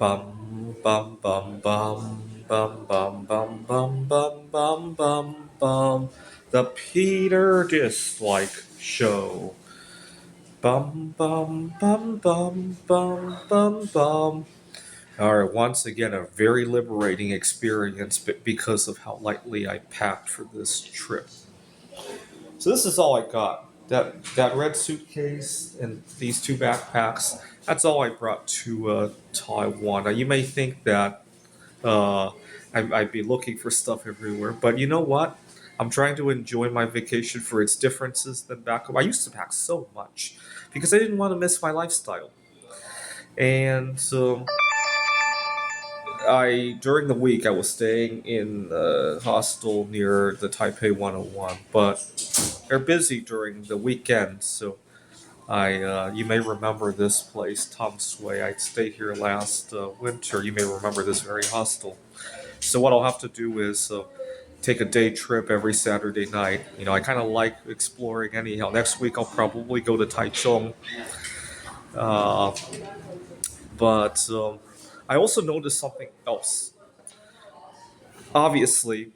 Bum bum bum bum bum bum bum bum bum bum bum bum. The Peter Dislike Show. Bum bum bum bum bum bum bum. All right, once again, a very liberating experience, but because of how lightly I packed for this trip. So this is all I got. That red suitcase and these two backpacks. That's all I brought to Taiwan. Now you may think that uh, I'd be looking for stuff everywhere, but you know what? I'm trying to enjoy my vacation for its differences than back home. I used to pack so much because I didn't want to miss my lifestyle. And I during the week I was staying in a hostel near the Taipei 101, but they're busy during the weekend, so I you may remember this place, Tom Sway. I stayed here last winter. You may remember this very hostel. So what I'll have to do is take a day trip every Saturday night. You know, I kind of like exploring anyhow. Next week I'll probably go to Taichung, uh, but I also noticed something else. Obviously,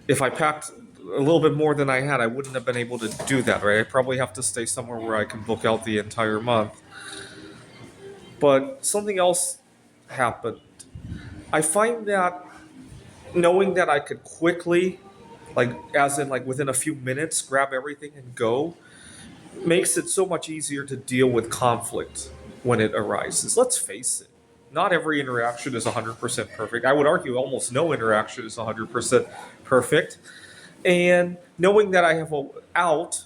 if I packed a little bit more than I had, I wouldn't have been able to do that, right? I probably have to stay somewhere where I can book out the entire month. But something else happened. I find that knowing that I could quickly, like, as in, like, within a few minutes, grab everything and go, makes it so much easier to deal with conflict when it arises. Let's face it. Not every interaction is 100% perfect. I would argue almost no interaction is 100% perfect. And knowing that I have a out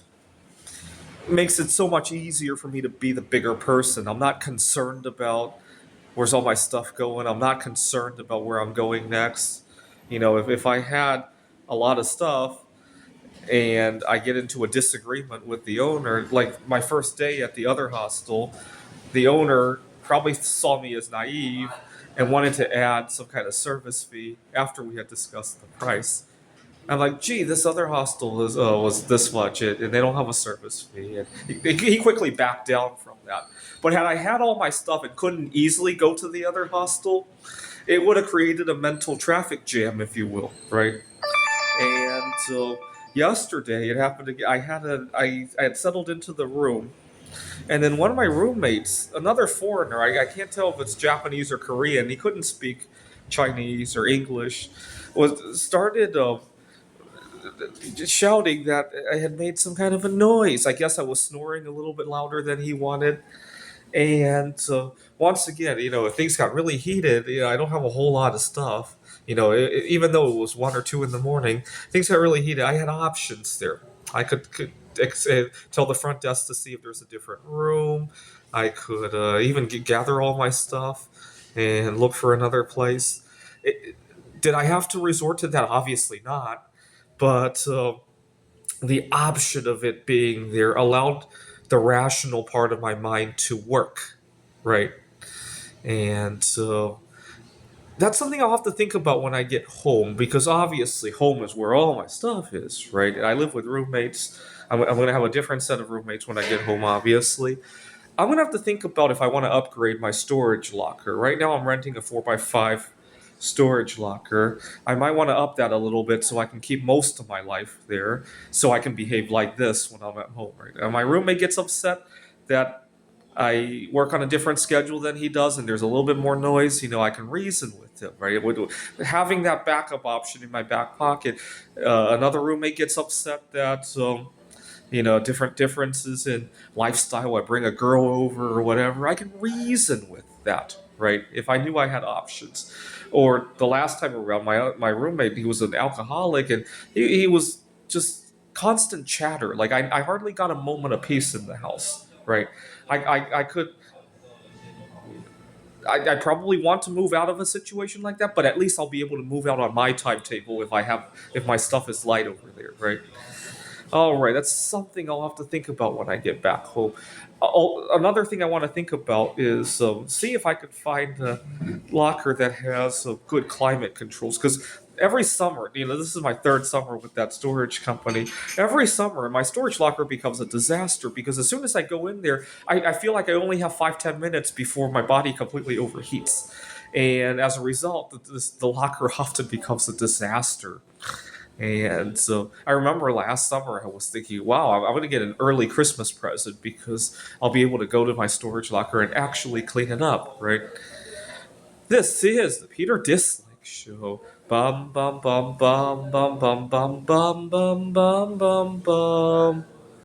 makes it so much easier for me to be the bigger person. I'm not concerned about where's all my stuff going. I'm not concerned about where I'm going next. You know, if I had a lot of stuff and I get into a disagreement with the owner, like my first day at the other hostel, the owner probably saw me as naive and wanted to add some kind of service fee after we had discussed the price. I'm like, gee, this other hostel was this much, and they don't have a service fee. And he quickly backed down from that. But had I had all my stuff and couldn't easily go to the other hostel, it would have created a mental traffic jam, if you will, right? And so yesterday, it happened again. I had settled into the room, and then one of my roommates, another foreigner, I can't tell if it's Japanese or Korean, he couldn't speak Chinese or English, was started shouting that I had made some kind of a noise. I guess I was snoring a little bit louder than he wanted. And once again, you know, if things got really heated, you know, I don't have a whole lot of stuff. You know, even though it was 1 or 2 in the morning, things got really heated. I had options there. I could tell the front desk to see if there's a different room. I could even gather all my stuff and look for another place. It, did I have to resort to that? Obviously not. But the option of it being there allowed the rational part of my mind to work, right? And that's something I'll have to think about when I get home because obviously home is where all my stuff is, right? I live with roommates. I'm going to have a different set of roommates when I get home, obviously. I'm going to have to think about if I want to upgrade my storage locker. Right now, I'm renting a 4x5 storage locker. I might want to up that a little bit so I can keep most of my life there, so I can behave like this when I'm at home. Right now, my roommate gets upset that I work on a different schedule than he does, and there's a little bit more noise. You know, I can reason with him, right? Having that backup option in my back pocket. Another roommate gets upset that. You know, different differences in lifestyle. I bring a girl over or whatever. I can reason with that, right? If I knew I had options. Or the last time around, my roommate, he was an alcoholic, and he was just constant chatter. Like I hardly got a moment of peace in the house, right? I could. I probably want to move out of a situation like that, but at least I'll be able to move out on my timetable if my stuff is light over there, right? All right, that's something I'll have to think about when I get back home. Another thing I want to think about is see if I could find a locker that has good climate controls. Because every summer, this is my third summer with that storage company. Every summer, my storage locker becomes a disaster because as soon as I go in there, I feel like I only have 5-10 minutes before my body completely overheats. And as a result, the locker often becomes a disaster. And so I remember last summer I was thinking, wow, I'm going to get an early Christmas present because I'll be able to go to my storage locker and actually clean it up, right? This is the Peter Dislike Show. Bum bum bum bum bum bum bum bum bum bum bum bum.